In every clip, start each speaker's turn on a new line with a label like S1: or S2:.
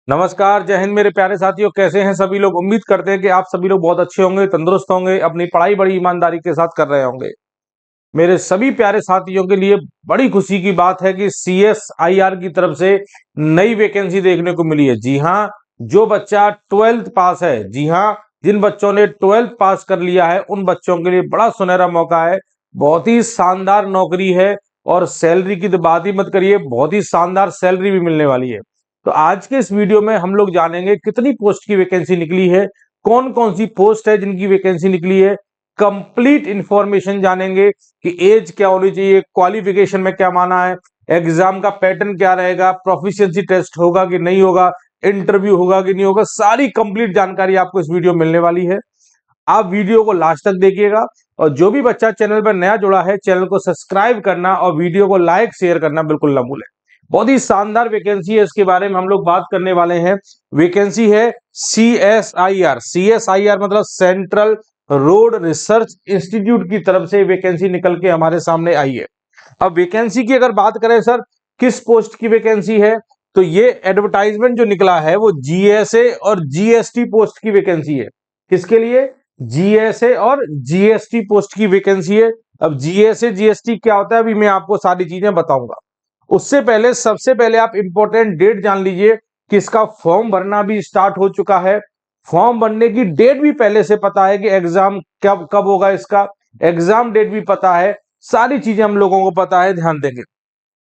S1: नमस्कार, जय हिंद मेरे प्यारे साथियों। कैसे हैं सभी लोग? उम्मीद करते हैं कि आप सभी लोग बहुत अच्छे होंगे, तंदुरुस्त होंगे, अपनी पढ़ाई बड़ी ईमानदारी के साथ कर रहे होंगे। मेरे सभी प्यारे साथियों के लिए बड़ी खुशी की बात है कि CSIR की तरफ से नई वैकेंसी देखने को मिली है। जी हाँ, जो बच्चा 12th पास है, जी हाँ, जिन बच्चों ने 12th पास कर लिया है उन बच्चों के लिए बड़ा सुनहरा मौका है। बहुत ही शानदार नौकरी है और सैलरी की तो बात ही मत करिए, बहुत ही शानदार सैलरी भी मिलने वाली है। तो आज के इस वीडियो में हम लोग जानेंगे कितनी पोस्ट की वैकेंसी निकली है, कौन कौन सी पोस्ट है जिनकी वैकेंसी निकली है, कंप्लीट इंफॉर्मेशन जानेंगे कि एज क्या होनी चाहिए, क्वालिफिकेशन में क्या माना है, एग्जाम का पैटर्न क्या रहेगा, प्रोफिशिएंसी टेस्ट होगा कि नहीं होगा, इंटरव्यू होगा कि नहीं होगा, सारी कंप्लीट जानकारी आपको इस वीडियो में मिलने वाली है। आप वीडियो को लास्ट तक देखिएगा और जो भी बच्चा चैनल पर नया जुड़ा है चैनल को सब्सक्राइब करना और वीडियो को लाइक शेयर करना बिल्कुल ना भूलें। बहुत ही शानदार वैकेंसी है, इसके बारे में हम लोग बात करने वाले हैं। वैकेंसी है CSIR। CSIR मतलब सेंट्रल रोड रिसर्च इंस्टीट्यूट की तरफ से वैकेंसी निकल के हमारे सामने आई है। अब वैकेंसी की अगर बात करें सर, किस पोस्ट की वैकेंसी है, तो ये एडवर्टाइजमेंट जो निकला है वो GSA और GST पोस्ट की वैकेंसी है। किसके लिए? GSA और GST पोस्ट की वैकेंसी है। अब GSA GST क्या होता है अभी मैं आपको सारी चीजें बताऊंगा। उससे पहले सबसे पहले आप इंपॉर्टेंट डेट जान लीजिए कि इसका फॉर्म भरना भी स्टार्ट हो चुका है। फॉर्म भरने की डेट भी पहले से पता है कि एग्जाम कब कब होगा, इसका एग्जाम डेट भी पता है, सारी चीजें हम लोगों को पता है। ध्यान देंगे,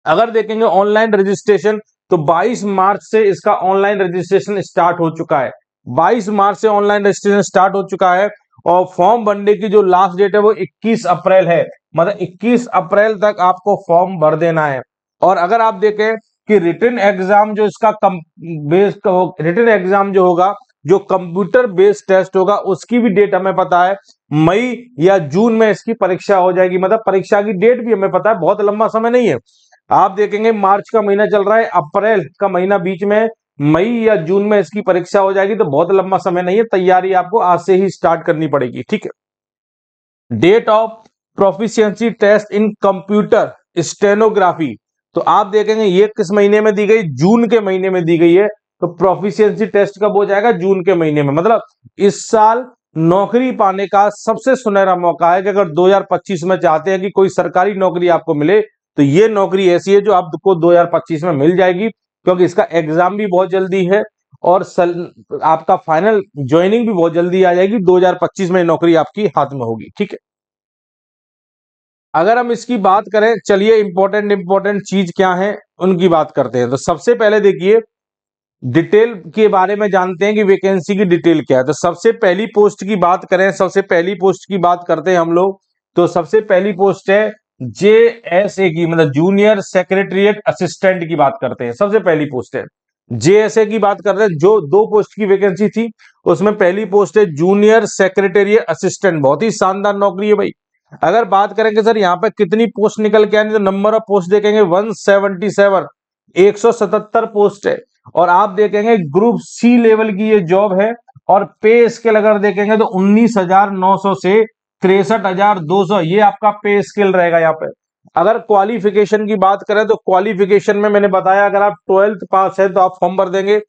S1: अगर देखेंगे ऑनलाइन रजिस्ट्रेशन तो 22 मार्च से इसका ऑनलाइन रजिस्ट्रेशन स्टार्ट हो चुका है। 22 मार्च से ऑनलाइन रजिस्ट्रेशन स्टार्ट हो चुका है और फॉर्म भरने की जो लास्ट डेट है वो 21 अप्रैल है। मतलब 21 अप्रैल तक आपको फॉर्म भर देना है। और अगर आप देखें कि रिटन एग्जाम जो इसका रिटन एग्जाम जो होगा, जो कंप्यूटर बेस्ड टेस्ट होगा, उसकी भी डेट हमें पता है। मई या जून में इसकी परीक्षा हो जाएगी। मतलब परीक्षा की डेट भी हमें पता है, बहुत लंबा समय नहीं है। आप देखेंगे मार्च का महीना चल रहा है, अप्रैल का महीना बीच में, मई या जून में इसकी परीक्षा हो जाएगी। तो बहुत लंबा समय नहीं है, तैयारी आपको आज से ही स्टार्ट करनी पड़ेगी। ठीक है। Date of proficiency test in computer stenography, तो आप देखेंगे ये किस महीने में दी गई? जून के महीने में दी गई है। तो प्रोफिशिएंसी टेस्ट कब हो जाएगा? जून के महीने में। मतलब इस साल नौकरी पाने का सबसे सुनहरा मौका है कि अगर 2025 में चाहते हैं कि कोई सरकारी नौकरी आपको मिले तो ये नौकरी ऐसी है जो आपको 2025 में मिल जाएगी, क्योंकि इसका एग्जाम भी बहुत जल्दी है और आपका फाइनल ज्वाइनिंग भी बहुत जल्दी आ जाएगी। 2025 में नौकरी आपकी हाथ में होगी। ठीक है। अगर हम इसकी बात करें, चलिए इंपॉर्टेंट चीज क्या है उनकी बात करते हैं। तो सबसे पहले देखिए डिटेल के बारे में जानते हैं कि वैकेंसी की डिटेल क्या है। तो सबसे पहली पोस्ट की बात करें, सबसे पहली पोस्ट की बात करते हैं हम लोग, तो सबसे पहली पोस्ट है JSA की, मतलब जूनियर सेक्रेटरीट असिस्टेंट की बात करते हैं। सबसे पहली पोस्ट है JSA की बात कर रहे हैं। जो दो पोस्ट की वैकेंसी थी उसमें पहली पोस्ट है जूनियर सेक्रेटरीट असिस्टेंट। बहुत ही शानदार नौकरी है भाई। अगर बात करेंगे सर यहाँ पे कितनी पोस्ट निकल के आनी, तो नंबर ऑफ पोस्ट देखेंगे 177, 177 पोस्ट है। और आप देखेंगे ग्रुप C लेवल की ये जॉब है। और पे स्केल अगर देखेंगे तो 19,900 से 63,200 ये आपका पे स्केल रहेगा यहाँ पे। अगर क्वालिफिकेशन की बात करें तो क्वालिफिकेशन में मैंने बताया अगर आप 12th पास है तो आप फॉर्म भर देंगे।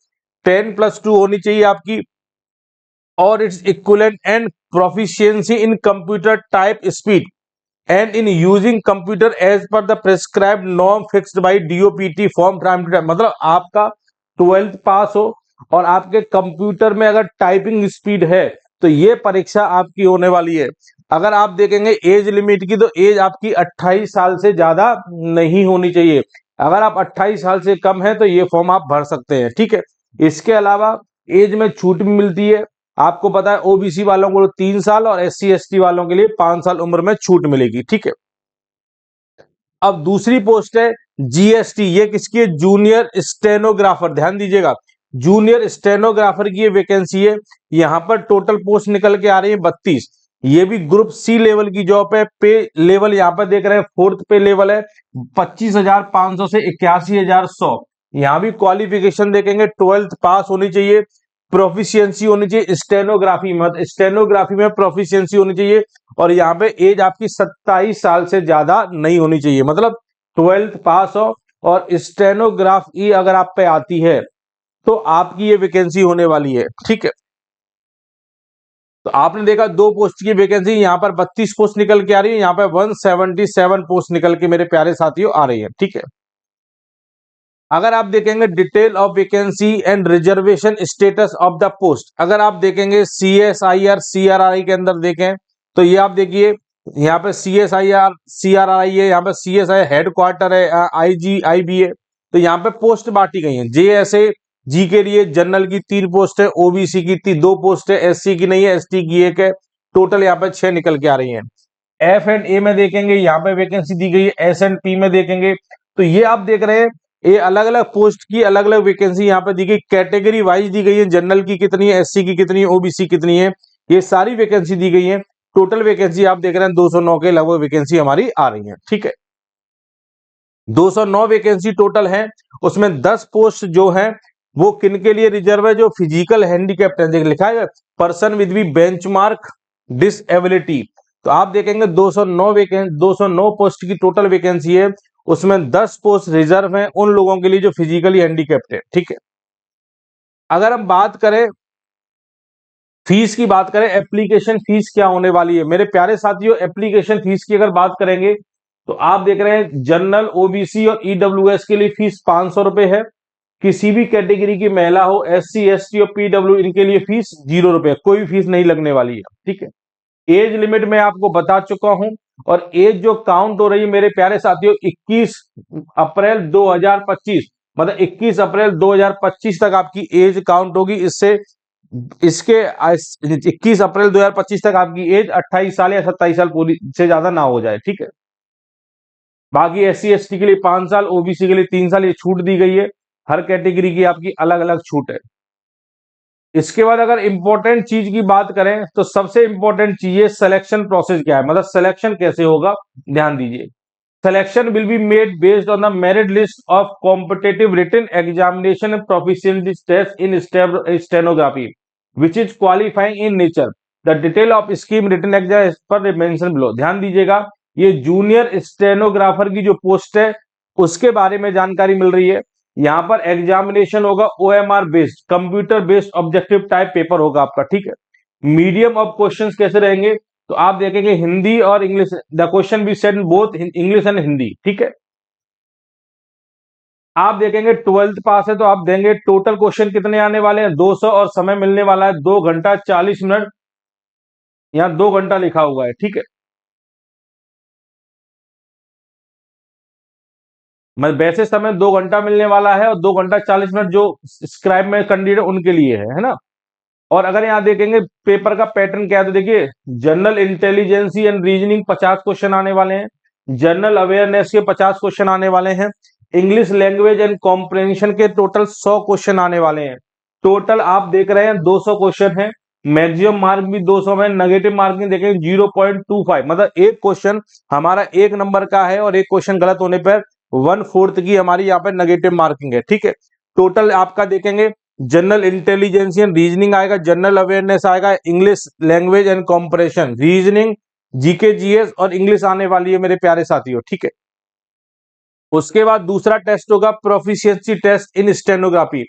S1: 10+2 होनी चाहिए आपकी और it's equivalent and proficiency in computer type speed and in using computer as per the prescribed norm fixed by DOPT form time to time. मतलब आपका 12th पास हो और आपके कंप्यूटर में अगर टाइपिंग स्पीड है तो ये परीक्षा आपकी होने वाली है। अगर आप देखेंगे एज लिमिट की, तो एज आपकी 28 साल से ज्यादा नहीं होनी चाहिए। अगर आप 28 साल से कम है तो ये फॉर्म आप भर सकते हैं। ठीक है। इसके अलावा एज में छूट भी मिलती है। आपको पता है OBC वालों को 3 साल और SC ST वालों के लिए 5 साल उम्र में छूट मिलेगी। ठीक है। अब दूसरी पोस्ट है GST। ये किसकी है? Junior stenographer. ध्यान दीजिएगा, जूनियर स्टेनोग्राफर की ये वैकेंसी है। यहां पर टोटल पोस्ट निकल के आ रही है 32। ये भी ग्रुप C लेवल की जॉब है। पे लेवल यहां पर देख रहे हैं 4th पे लेवल है, 25,500 से 81,100। यहां भी क्वालिफिकेशन देखेंगे 12th पास होनी चाहिए, प्रोफिशिएंसी होनी चाहिए स्टेनोग्राफी में, स्टेनोग्राफी में प्रोफिशिएंसी होनी चाहिए। और यहाँ पे एज आपकी 27 साल से ज्यादा नहीं होनी चाहिए। मतलब 12th पास हो और स्टेनोग्राफी अगर आप पे आती है तो आपकी ये वैकेंसी होने वाली है। ठीक है, तो आपने देखा 2 पोस्ट की वैकेंसी, यहाँ पर 32 पोस्ट निकल के आ रही है, यहाँ पर 177 पोस्ट निकल के मेरे प्यारे साथियों आ रही है। ठीक है, अगर आप देखेंगे detail of vacancy and reservation status of the post, अगर आप देखेंगे CSIR CRRI के अंदर देखें तो ये आप देखिए यहाँ पे CSIR CRRI है, यहाँ पे CSI हेड क्वार्टर है, IG IB है। तो यहाँ पे पोस्ट बांटी गई है। JSA जी के लिए जनरल की 3 पोस्ट है, OBC की 2 पोस्ट है, SC की नहीं है, ST की 1 है। टोटल यहाँ पे 6 निकल के आ रही है। F&A में देखेंगे यहाँ पे वैकेंसी दी गई है। S&P में देखेंगे तो ये आप देख रहे हैं ये अलग अलग पोस्ट की अलग अलग वैकेंसी यहाँ पे दी गई, कैटेगरी वाइज दी गई है। जनरल की कितनी है, SC की कितनी है, OBC कितनी है, ये सारी वैकेंसी दी गई है। टोटल वैकेंसी आप देख रहे हैं 209 के लगभग वैकेंसी हमारी आ रही है। ठीक है, 209 वैकेंसी टोटल है। उसमें 10 पोस्ट जो है वो किनके लिए रिजर्व है, जो फिजिकल हैंडीकैप्ट है, लिखा है person with B benchmark disability. तो आप देखेंगे 209 पोस्ट की टोटल वैकेंसी है, उसमें 10 पोस्ट रिजर्व हैं उन लोगों के लिए जो फिजिकली हैंडीकैप्ट है। ठीक है, अगर हम बात करें फीस की, बात करें एप्लीकेशन फीस क्या होने वाली है मेरे प्यारे साथियों, एप्लीकेशन फीस की अगर बात करेंगे तो आप देख रहे हैं जनरल, OBC और EWS के लिए फीस 500 रुपए है। किसी भी कैटेगरी की महिला हो, SC ST और PW, इनके लिए फीस 0 रुपए, कोई फीस नहीं लगने वाली है। ठीक है, एज लिमिट मैं आपको बता चुका हूं, और एज जो काउंट हो रही है मेरे प्यारे साथियों 21 अप्रैल 2025, मतलब 21 अप्रैल 2025 तक आपकी एज काउंट होगी। इसके 21 अप्रैल 2025 तक आपकी एज 28 साल या 27 साल पूरी से ज्यादा ना हो जाए। ठीक है, बाकी SC ST के लिए 5 साल, OBC के लिए 3 साल, ये छूट दी गई है। हर कैटेगरी की आपकी अलग अलग छूट है। इसके बाद अगर इंपॉर्टेंट चीज की बात करें तो सबसे इंपॉर्टेंट चीज है सिलेक्शन प्रोसेस क्या है, मतलब सिलेक्शन कैसे होगा, ध्यान दीजिए। Selection will be made based on the merit list of competitive written examination and proficiency test in stenography which is qualifying in nature. The detail of scheme written exam per mention below. ध्यान दीजिएगा, ये junior stenographer की जो post है उसके बारे में जानकारी मिल रही है। यहां पर एग्जामिनेशन होगा OMR based, computer based objective type paper होगा आपका। ठीक है, मीडियम ऑफ क्वेश्चंस कैसे रहेंगे तो आप देखेंगे हिंदी और English, the question be set in both English and Hindi. ठीक है, आप देखेंगे 12th पास है तो आप देंगे टोटल क्वेश्चन कितने आने वाले हैं 200, और समय मिलने वाला है 2 घंटा 40 मिनट, यहां 2 घंटा लिखा हुआ है। ठीक है, मैं वैसे समय 2 घंटा मिलने वाला है, और 2 घंटा 40 मिनट जो स्क्राइब में कैंडिडेट उनके लिए है ना। और अगर यहां देखेंगे पेपर का पैटर्न क्या है तो देखिए general intelligence and reasoning 50 question आने वाले हैं, जनरल अवेयरनेस के 50 क्वेश्चन आने वाले हैं, इंग्लिश लैंग्वेज एंड कॉम्प्रिहेंशन के टोटल 100 क्वेश्चन आने वाले हैं। टोटल आप देख रहे हैं 200 क्वेश्चन है, मैक्सिमम मार्क भी 200 में, नेगेटिव मार्किंग देखेंगे 0.25, मतलब एक क्वेश्चन हमारा 1 नंबर का है और एक क्वेश्चन गलत होने पर 1/4 की हमारी यहाँ पे नेगेटिव मार्किंग है। ठीक है, टोटल आपका देखेंगे जनरल इंटेलिजेंस एंड रीजनिंग आएगा, जनरल अवेयरनेस आएगा, English language and comparison, reasoning, GK GS और इंग्लिश आने वाली है मेरे प्यारे साथियों। ठीक है, उसके बाद दूसरा टेस्ट होगा proficiency test in stenography.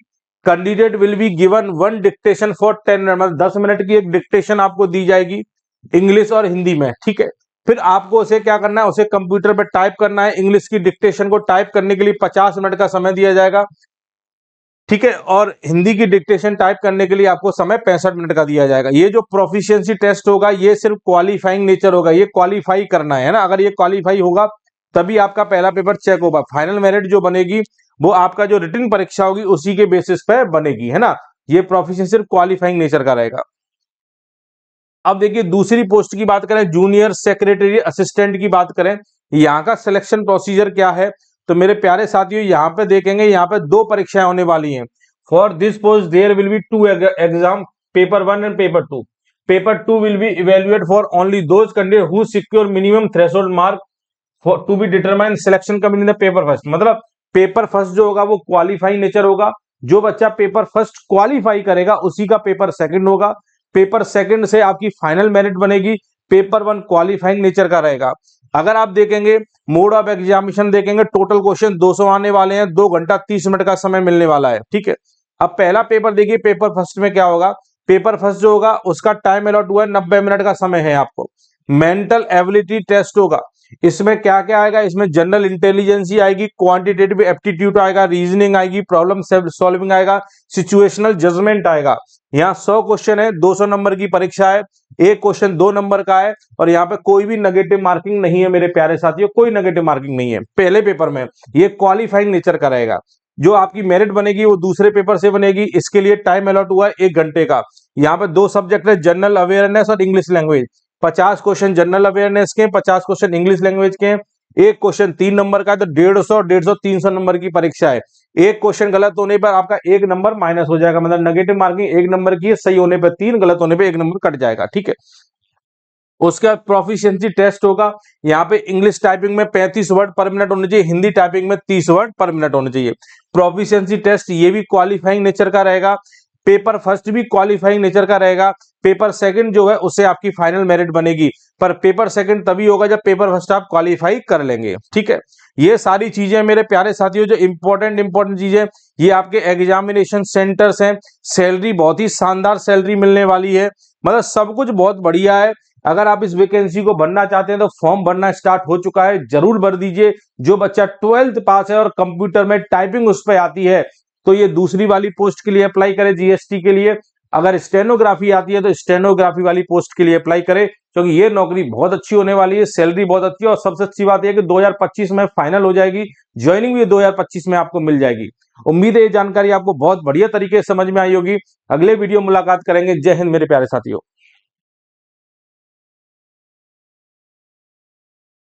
S1: Candidate will be given 1 dictation for 10 minute, मतलब 10 मिनट की एक डिक्टेशन आपको दी जाएगी इंग्लिश और हिंदी में। ठीक है, फिर आपको उसे क्या करना है, उसे कंप्यूटर पर टाइप करना है। इंग्लिश की डिक्टेशन को टाइप करने के लिए 50 मिनट का समय दिया जाएगा। ठीक है, और हिंदी की डिक्टेशन टाइप करने के लिए आपको समय 65 मिनट का दिया जाएगा। ये जो प्रोफिशिएंसी टेस्ट होगा ये सिर्फ क्वालिफाइंग नेचर होगा, ये क्वालिफाई करना है ना। अगर ये क्वालिफाई होगा तभी आपका पहला पेपर चेक होगा। फाइनल मेरिट जो बनेगी वो आपका जो रिटन परीक्षा होगी उसी के बेसिस पे बनेगी, है ना। ये प्रोफिशिएंसी सिर्फ क्वालिफाइंग नेचर का रहेगा। अब देखिए दूसरी पोस्ट की बात करें, जूनियर सेक्रेटरी असिस्टेंट की बात करें, यहाँ का सिलेक्शन प्रोसीजर क्या है तो मेरे प्यारे साथियों यहाँ पे देखेंगे, यहाँ पे 2 परीक्षाएं होने वाली हैं। For this post there will be 2 exam, paper 1 and paper 2। Paper 2 will be evaluate for only those candidate who secure minimum threshold mark for to be determine selection coming in the paper first. मतलब paper first जो होगा वो qualify nature होगा, जो बच्चा paper first qualify करेगा उसी का पेपर सेकंड होगा। पेपर सेकंड से आपकी फाइनल मेरिट बनेगी, पेपर 1 क्वालिफाइंग नेचर का रहेगा। अगर आप देखेंगे मोड ऑफ एग्जामिनेशन देखेंगे, टोटल क्वेश्चन 200 आने वाले हैं, 2 घंटा 30 मिनट का समय मिलने वाला है। ठीक है, अब पहला पेपर देखिए, पेपर फर्स्ट में क्या होगा। पेपर फर्स्ट जो होगा उसका टाइम अलॉट हुआ है, 90 मिनट का समय है आपको। मेंटल एबिलिटी टेस्ट होगा। इसमें क्या क्या आएगा, इसमें जनरल इंटेलिजेंस आएगी, क्वांटिटेटिव एप्टीट्यूड आएगा, रीजनिंग आएगी, प्रॉब्लम सॉल्विंग आएगा, सिचुएशनल जजमेंट आएगा। यहाँ 100 क्वेश्चन है, 200 नंबर की परीक्षा है, एक क्वेश्चन 2 नंबर का है, और यहाँ पे कोई भी नेगेटिव मार्किंग नहीं है मेरे प्यारे साथियों, कोई नेगेटिव मार्किंग नहीं है पहले पेपर में। ये क्वालिफाइंग नेचर का रहेगा। जो आपकी मेरिट बनेगी वो दूसरे पेपर से बनेगी। इसके लिए टाइम अलॉट हुआ है 1 घंटे का। यहाँ पे 2 सब्जेक्ट है, जनरल अवेयरनेस और English language. 50 question general awareness के, 50 क्वेश्चन इंग्लिश लैंग्वेज के। एक क्वेश्चन 3 नंबर का है, तो 150 300 नंबर की परीक्षा है। एक क्वेश्चन गलत होने पर आपका 1 नंबर माइनस हो जाएगा, मतलब नेगेटिव मार्किंग 1 नंबर की है, सही होने पर 3, गलत होने पर 1 नंबर कट जाएगा, ठीक है। उसके बाद प्रोफिशिएंसी टेस्ट होगा। यहाँ पे इंग्लिश टाइपिंग में 35 वर्ड पर मिनट होने चाहिए, हिंदी टाइपिंग में 30 वर्ड पर मिनट होने चाहिए। प्रोफिशिएंसी टेस्ट ये भी क्वालिफाइंग नेचर का रहेगा। पेपर फर्स्ट भी क्वालिफाइंग नेचर का रहेगा। पेपर सेकंड जो है उससे आपकी फाइनल मेरिट बनेगी, पर पेपर सेकंड तभी होगा जब पेपर फर्स्ट आप क्वालिफाई कर लेंगे, ठीक है। ये सारी चीजें मेरे प्यारे साथियों जो इंपॉर्टेंट चीजें, ये आपके एग्जामिनेशन सेंटर्स हैं। सैलरी बहुत ही शानदार सैलरी मिलने वाली है, मतलब सब कुछ बहुत बढ़िया है। अगर आप इस वैकेंसी को भरना चाहते हैं तो फॉर्म भरना स्टार्ट हो चुका है, जरूर भर दीजिए। जो बच्चा 12th पास है और कंप्यूटर में टाइपिंग उस पर आती है तो ये दूसरी वाली पोस्ट के लिए अप्लाई करे, जीएसटी के लिए। अगर स्टेनोग्राफी आती है तो स्टेनोग्राफी वाली पोस्ट के लिए अप्लाई करे, क्योंकि ये नौकरी बहुत अच्छी होने वाली है, सैलरी बहुत अच्छी है, और सबसे अच्छी बात यह कि 2025 में फाइनल हो जाएगी, ज्वाइनिंग भी 2025 में आपको मिल जाएगी। उम्मीद है ये जानकारी आपको बहुत बढ़िया तरीके से समझ में आई होगी। अगले वीडियो मुलाकात करेंगे। जय हिंद मेरे प्यारे साथियों।